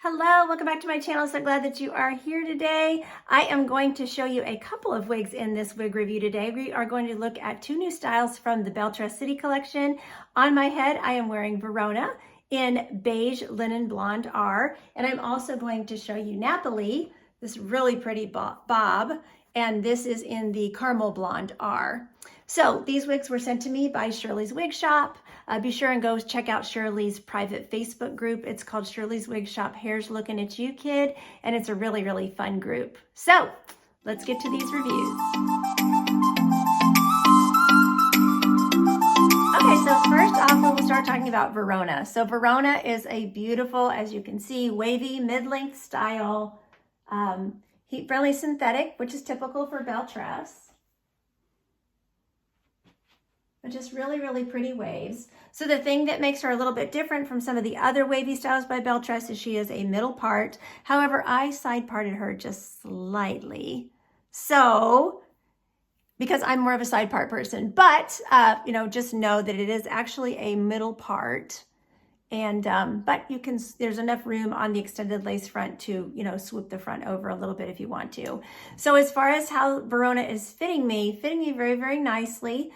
Hello, welcome back to my channel. So glad that you are here today. I am going to show you a couple of wigs in this wig review today. We are going to look at two new styles from the Belle Tress City Collection. On my head, I am wearing Verona in Beige Linen Blonde R, and I'm also going to show you Napoli, this really pretty bob, and this is in the Caramel Blonde R. So these wigs were sent to me by Shirley's Wig Shop. Be sure and go check out Shirley's private Facebook group. It's called Shirley's Wig Shop, Hair's Looking at You, Kid, and it's a really, really fun group. So let's get to these reviews. Okay, so first off, we'll start talking about Verona. So Verona is a beautiful, as you can see, wavy mid-length style, heat-friendly synthetic, which is typical for Belle Tress. But just really, really pretty waves. So the thing that makes her a little bit different from some of the other wavy styles by Belle Tress is she is a middle part. However, I side parted her just slightly. So, because I'm more of a side part person, but, just know that it is actually a middle part. And, but you can, there's enough room on the extended lace front to, swoop the front over a little bit if you want to. So as far as how Verona is fitting me very, very nicely,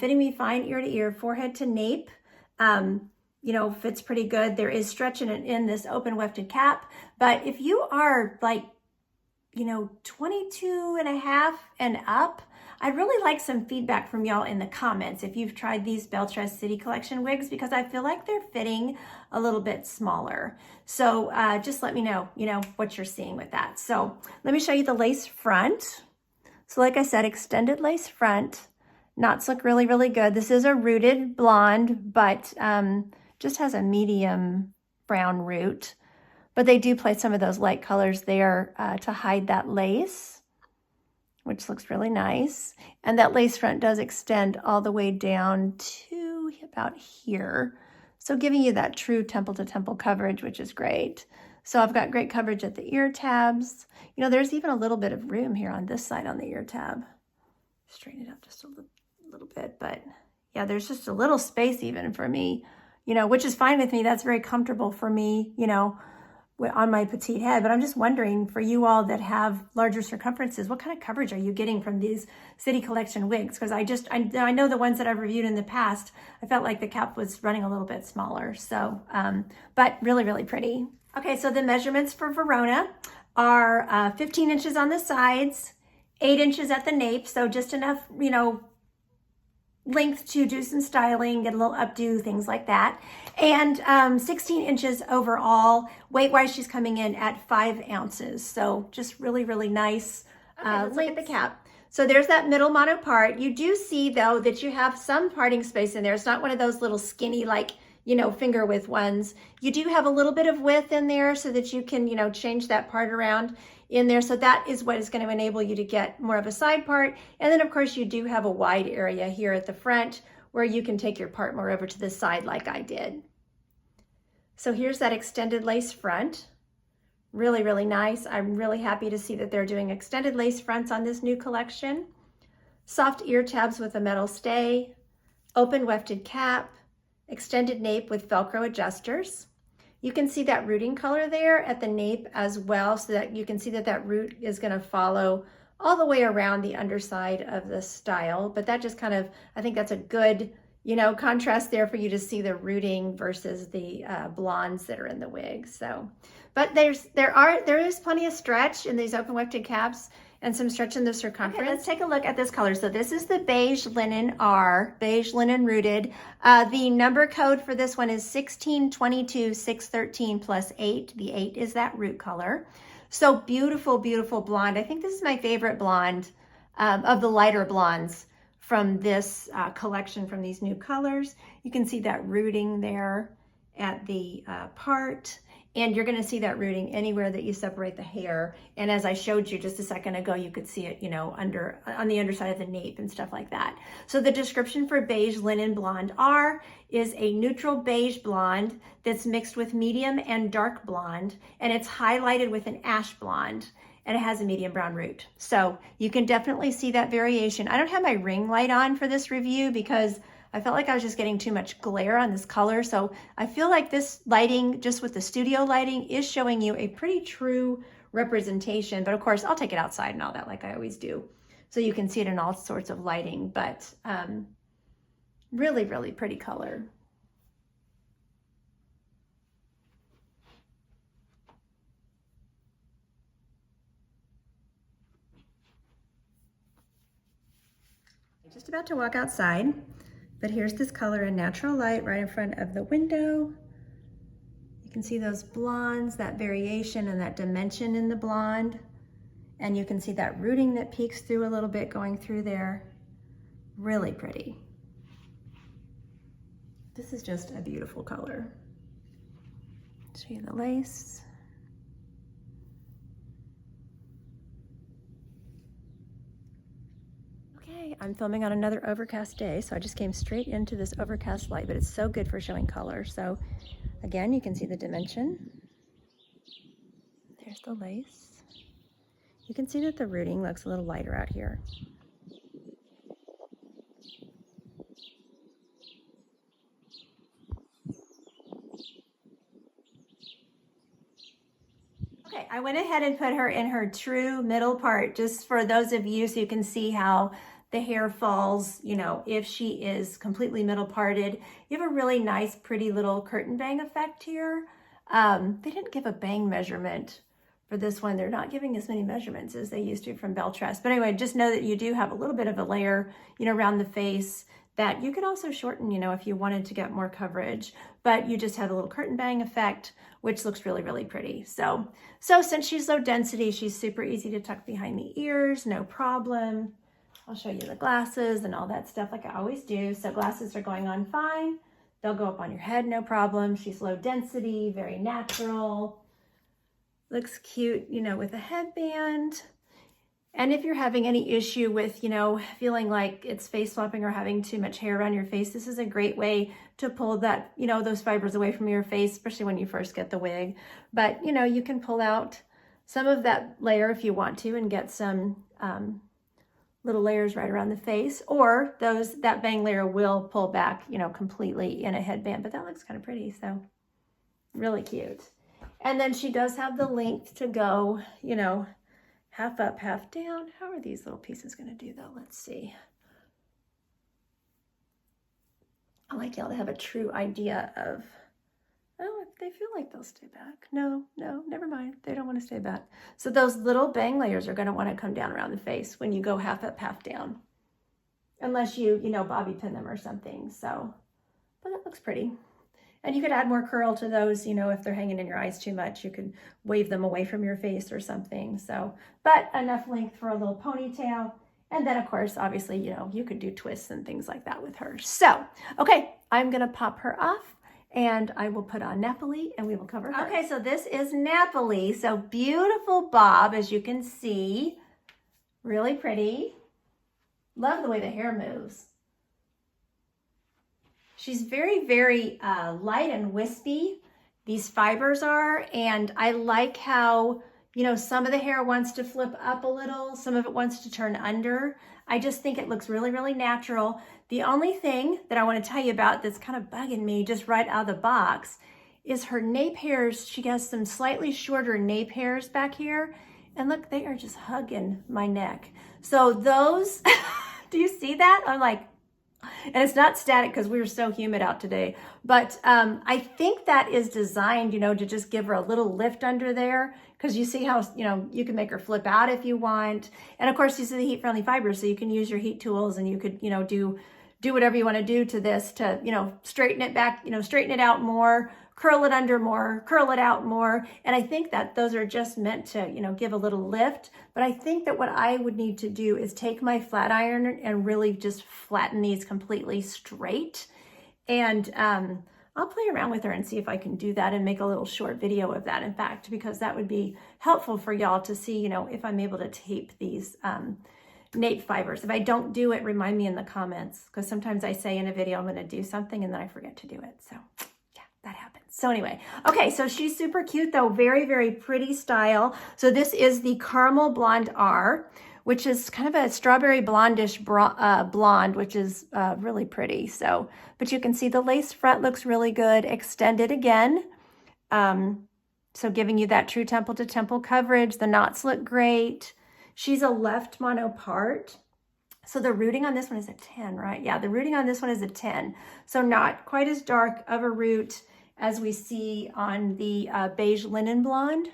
fitting me fine ear to ear, forehead to nape, fits pretty good. There is stretch in this open wefted cap, but if you are like, 22 and a half and up, I'd really like some feedback from y'all in the comments if you've tried these Belle Tress City Collection wigs, because I feel like they're fitting a little bit smaller. So just let me know, what you're seeing with that. So let me show you the lace front. So like I said, extended lace front. Knots look really, really good. This is a rooted blonde, but just has a medium brown root. But they do place some of those light colors there to hide that lace, which looks really nice. And that lace front does extend all the way down to about here. So giving you that true temple to temple coverage, which is great. So I've got great coverage at the ear tabs. There's even a little bit of room here on this side on the ear tab. Straighten it up just a little bit, but yeah, there's just a little space even for me, which is fine with me. That's very comfortable for me, on my petite head. But I'm just wondering, for you all that have larger circumferences, what kind of coverage are you getting from these City Collection wigs? Because I know the ones that I've reviewed in the past, I felt like the cap was running a little bit smaller. So, but really, really pretty. Okay, so the measurements for Verona are 15 inches on the sides, 8 inches at the nape. So just enough, length to do some styling, get a little updo, things like that. And 16 inches overall. Weight-wise, she's coming in at 5 ounces. So just really, really nice. Let's look at the cap. So there's that middle mono part. You do see, though, that you have some parting space in there. It's not one of those little skinny, like, finger width ones. You do have a little bit of width in there so that you can, change that part around in there. So that is what is going to enable you to get more of a side part. And then of course you do have a wide area here at the front where you can take your part more over to the side like I did. So here's that extended lace front. Really, really nice. I'm really happy to see that they're doing extended lace fronts on this new collection. Soft ear tabs with a metal stay, open wefted cap, extended nape with Velcro adjusters. You can see that rooting color there at the nape as well, so that you can see that that root is going to follow all the way around the underside of the style. But that just kind of, I think that's a good, contrast there for you to see the rooting versus the blondes that are in the wig. So, but there is plenty of stretch in these open wefted caps and some stretch in the circumference. Okay, let's take a look at this color. So this is the Beige Linen R, Beige Linen Rooted. The number code for this one is 1622613 plus 8. The 8 is that root color. So beautiful, beautiful blonde. I think this is my favorite blonde of the lighter blondes from this collection, from these new colors. You can see that rooting there at the part. And you're going to see that rooting anywhere that you separate the hair. And as I showed you just a second ago, you could see it, on the underside of the nape and stuff like that. So the description for Beige Linen Blonde R is a neutral beige blonde that's mixed with medium and dark blonde, and it's highlighted with an ash blonde, and it has a medium brown root. So you can definitely see that variation. I don't have my ring light on for this review because I felt like I was just getting too much glare on this color. So I feel like this lighting, just with the studio lighting, is showing you a pretty true representation. But of course, I'll take it outside and all that like I always do, so you can see it in all sorts of lighting. But really, really pretty color. Just about to walk outside, but here's this color in natural light right in front of the window. You can see those blondes, that variation and that dimension in the blonde. And you can see that rooting that peeks through a little bit going through there. Really pretty. This is just a beautiful color. Show you the lace. Okay, I'm filming on another overcast day, so I just came straight into this overcast light, but it's so good for showing color. So again, you can see the dimension. There's the lace. You can see that the rooting looks a little lighter out here. Okay, I went ahead and put her in her true middle part, just for those of you, so you can see how the hair falls, you know, if she is completely middle parted. You have a really nice, pretty little curtain bang effect here. They didn't give a bang measurement for this one. They're not giving as many measurements as they used to from Belle Tress. But anyway, just know that you do have a little bit of a layer, you know, around the face that you could also shorten, you know, if you wanted to get more coverage. But you just have a little curtain bang effect, which looks really, really pretty. So since she's low density, she's super easy to tuck behind the ears, no problem. I'll show you the glasses and all that stuff like I always do. So glasses are going on fine. They'll go up on your head, no problem. She's low density, very natural. Looks cute, you know, with a headband. And if you're having any issue with, you know, feeling like it's face swapping or having too much hair around your face, this is a great way to pull that, you know, those fibers away from your face, especially when you first get the wig. But, you know, you can pull out some of that layer if you want to and get some little layers right around the face, or that bang layer will pull back, you know, completely in a headband. But that looks kind of pretty, so really cute. And then she does have the length to go, you know, half up, half down. How are these little pieces going to do though? Let's see. I like y'all to have a true idea of, oh, if they feel like they'll stay back. No, never mind. They don't want to stay back. So those little bang layers are going to want to come down around the face when you go half up, half down. Unless you know, bobby pin them or something. So, but that looks pretty. And you could add more curl to those, you know, if they're hanging in your eyes too much, you could wave them away from your face or something. So, but enough length for a little ponytail. And then of course, obviously, you know, you could do twists and things like that with her. So, okay, I'm going to pop her off and I will put on Napoli and we will cover her. Okay, so this is Napoli. So beautiful bob, as you can see, really pretty. Love the way the hair moves. She's very, very light and wispy, these fibers are, and I like how, you know, some of the hair wants to flip up a little, some of it wants to turn under. I just think it looks really, really natural. The only thing that I want to tell you about that's kind of bugging me just right out of the box is her nape hairs. She has some slightly shorter nape hairs back here, and look, they are just hugging my neck. So those, do you see that? I'm like, and it's not static because we were so humid out today, but I think that is designed, you know, to just give her a little lift under there, because you see how, you know, you can make her flip out if you want. And of course, these are the heat friendly fibers, so you can use your heat tools and you could, you know, do whatever you want to do to this to, you know, straighten it back, you know, straighten it out more, curl it under more, curl it out more. And I think that those are just meant to, you know, give a little lift. But I think that what I would need to do is take my flat iron and really just flatten these completely straight. And I'll play around with her and see if I can do that and make a little short video of that, in fact, because that would be helpful for y'all to see, you know, if I'm able to tape these nape fibers. If I don't do it, remind me in the comments, because sometimes I say in a video I'm going to do something and then I forget to do it. So yeah, that happens. So anyway, okay, so she's super cute though. Very, very pretty style. So this is the Caramel Blonde R, which is kind of a strawberry blondish blonde, which is really pretty. So, but you can see the lace front looks really good, extended again. So giving you that true temple to temple coverage. The knots look great. She's a left monopart. So the rooting on this one is a 10, right? Yeah, the rooting on this one is a 10. So not quite as dark of a root as we see on the Beige Linen Blonde.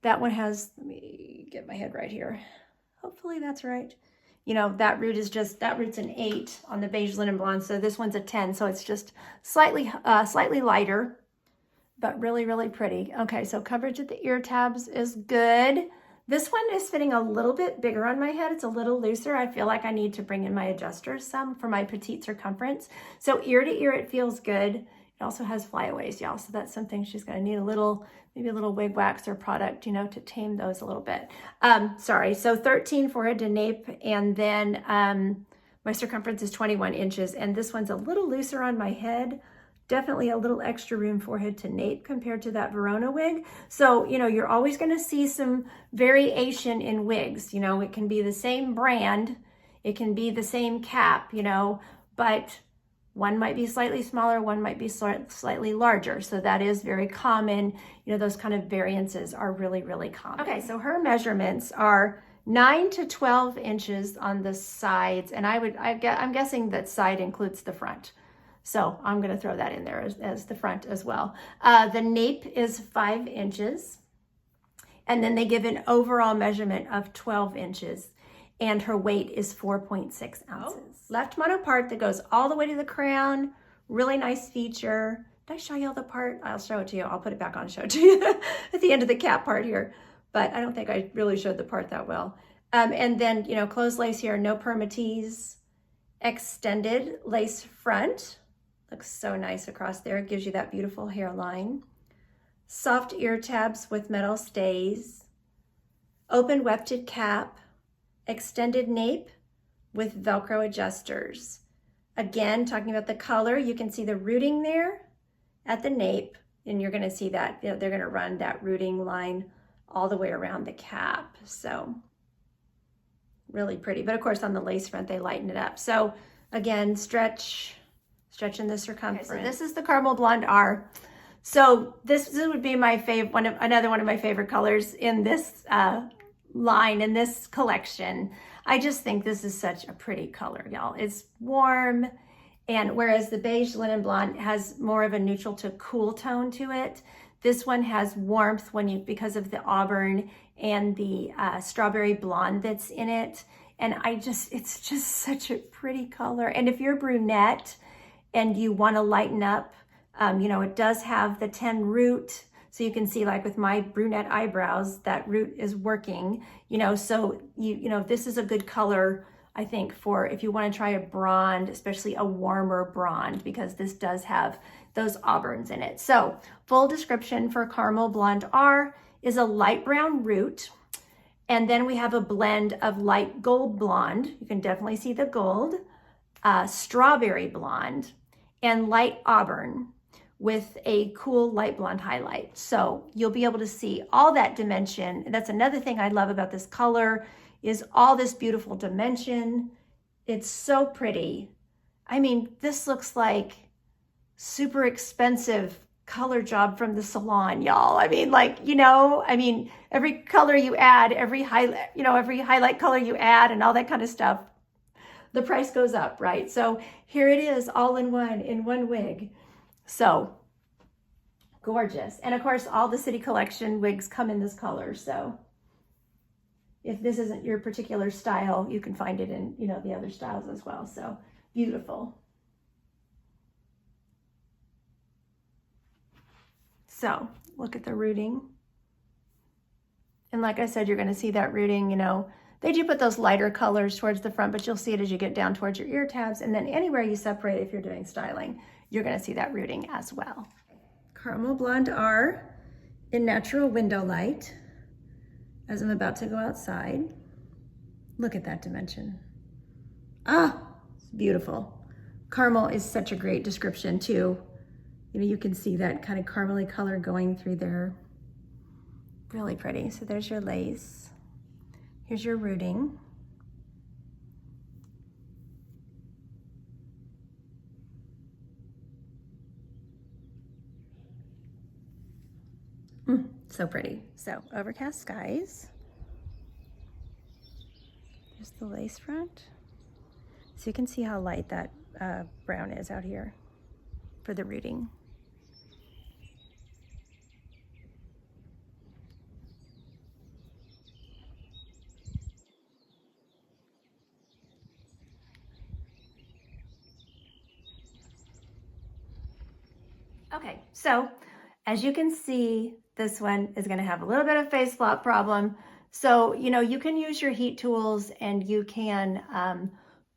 That one has, let me get my head right here. Hopefully that's right. You know, that root is just, that root's an 8 on the Beige Linen Blonde. So this one's a 10. So it's just slightly lighter, but really, really pretty. Okay, so coverage at the ear tabs is good. This one is fitting a little bit bigger on my head. It's a little looser. I feel like I need to bring in my adjusters some for my petite circumference. So ear to ear, it feels good. It also has flyaways, y'all. So that's something she's gonna need a little, maybe a little wig wax or product, you know, to tame those a little bit. Sorry, so 13 forehead to nape, and then my circumference is 21 inches, and this one's a little looser on my head. Definitely a little extra room forehead to nape compared to that Verona wig. So, you know, you're always gonna see some variation in wigs. You know, it can be the same brand, it can be the same cap, you know, but one might be slightly smaller, one might be slightly larger. So that is very common. You know, those kind of variances are really, really common. Okay, so her measurements are 9 to 12 inches on the sides. And I'm guessing that side includes the front. So I'm gonna throw that in there as the front as well. The nape is 5 inches. And then they give an overall measurement of 12 inches. And her weight is 4.6 ounces. Left monopart that goes all the way to the crown. Really nice feature. Did I show you all the part? I'll show it to you. I'll put it back on and show it to you at the end of the cap part here. But I don't think I really showed the part that well. And then, you know, closed lace here, no permatease. Extended lace front. Looks so nice across there. It gives you that beautiful hairline. Soft ear tabs with metal stays. Open wefted cap. Extended nape with Velcro adjusters. Again, talking about the color, you can see the rooting there at the nape, and you're gonna see that, you know, they're gonna run that rooting line all the way around the cap. So really pretty. But of course on the lace front, they lighten it up. So again, stretching the circumference. Okay, so this is the Caramel Blonde R. So this would be my favorite, another one of my favorite colors in this line, in this collection. I just think this is such a pretty color, y'all. It's warm, and whereas the Beige Linen Blonde has more of a neutral to cool tone to it, this one has warmth because of the auburn and the strawberry blonde that's in it. And it's just such a pretty color. And if you're brunette and you want to lighten up, you know, it does have the 10 root. So you can see, like with my brunette eyebrows, that root is working, you know, so you know, this is a good color, I think, for if you want to try a blonde, especially a warmer blonde, because this does have those auburns in it. So full description for Caramel Blonde R is a light brown root. And then we have a blend of light gold blonde. You can definitely see the gold, strawberry blonde, and light auburn with a cool light blonde highlight. So you'll be able to see all that dimension. And that's another thing I love about this color, is all this beautiful dimension. It's so pretty. I mean, this looks like super expensive color job from the salon, y'all. I mean, like, you know, I mean, every color you add, every highlight color you add and all that kind of stuff, the price goes up, right? So here it is, all in one wig. So gorgeous. And of course, all the City Collection wigs come in this color. So if this isn't your particular style, you can find it in, you know, the other styles as well. So beautiful. So look at the rooting. And like I said, you're going to see that rooting, you know, they do put those lighter colors towards the front, but you'll see it as you get down towards your ear tabs. And then anywhere you separate, if you're doing styling, you're going to see that rooting as well. Caramel Blonde R in natural window light as I'm about to go outside. Look at that dimension. Ah, it's beautiful. Caramel is such a great description too. You know, you can see that kind of caramely color going through there. Really pretty. So there's your lace. Here's your rooting. So pretty. So overcast skies. There's the lace front. So you can see how light that brown is out here for the rooting. Okay, so as you can see, this one is going to have a little bit of face flop problem. So, you know, you can use your heat tools and you can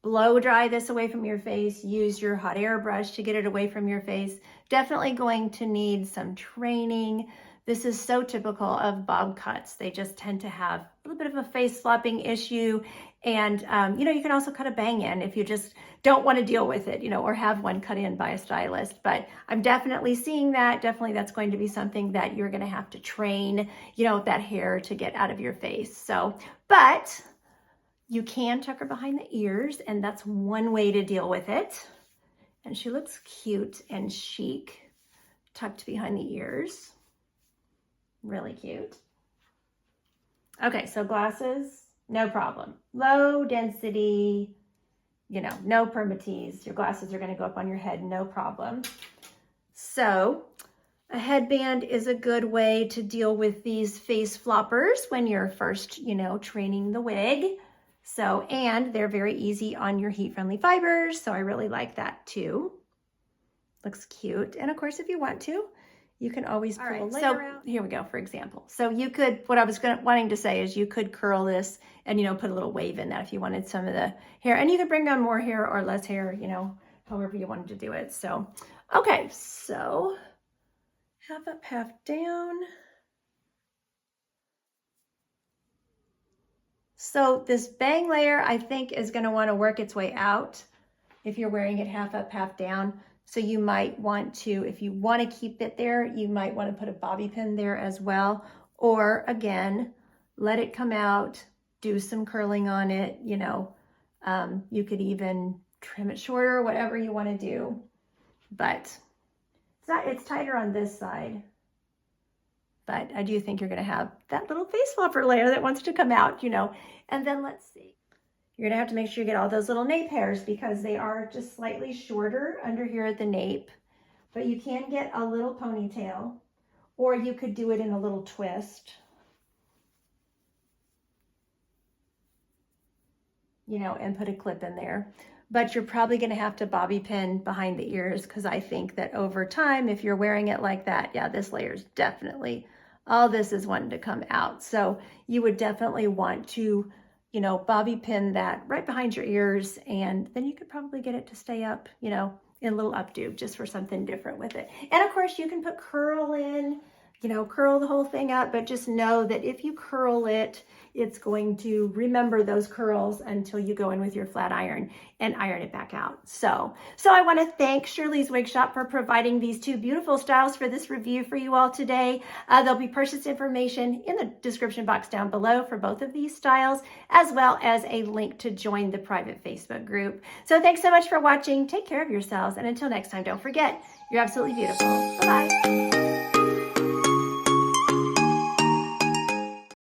blow dry this away from your face, use your hot air brush to get it away from your face. Definitely going to need some training. This is so typical of bob cuts. They just tend to have a little bit of a face flopping issue. And, you know, you can also cut a bang in if you just don't want to deal with it, you know, or have one cut in by a stylist. But I'm definitely seeing that. Definitely that's going to be something that you're going to have to train, you know, that hair to get out of your face. So, but you can tuck her behind the ears, and that's one way to deal with it. And she looks cute and chic, tucked behind the ears. Really cute. Okay, so glasses, no problem. Low density, you know, no permatease. Your glasses are going to go up on your head, no problem. So a headband is a good way to deal with these face floppers when you're first, you know, training the wig. So, and they're very easy on your heat-friendly fibers, so I really like that too. Looks cute. And of course, if you want to, you can always pull a layer out. Here we go, for example. So you could, what I was wanting to say is you could curl this and, you know, put a little wave in that if you wanted some of the hair. And you could bring on more hair or less hair, you know, however you wanted to do it. So, okay, so half up, half down. So this bang layer, I think, is going to want to work its way out if you're wearing it half up, half down. So you might want to, if you want to keep it there, you might want to put a bobby pin there as well. Or again, let it come out, do some curling on it, you know. You could even trim it shorter, whatever you want to do. But it's tighter on this side. But I do think you're going to have that little face flopper layer that wants to come out, you know. And then let's see. You're going to have to make sure you get all those little nape hairs because they are just slightly shorter under here at the nape. But you can get a little ponytail, or you could do it in a little twist. You know, and put a clip in there. But you're probably going to have to bobby pin behind the ears because I think that over time, if you're wearing it like that, yeah, this layer is definitely, all this is wanting to come out. So you would definitely want to, you know, bobby pin that right behind your ears, and then you could probably get it to stay up, you know, in a little updo just for something different with it. And of course you can put curl in, you know, curl the whole thing up, but just know that if you curl it, it's going to remember those curls until you go in with your flat iron and iron it back out. So I want to thank Shirley's Wig Shop for providing these two beautiful styles for this review for you all today. There'll be purchase information in the description box down below for both of these styles, as well as a link to join the private Facebook group. So thanks so much for watching. Take care of yourselves. And until next time, don't forget, you're absolutely beautiful. Bye-bye.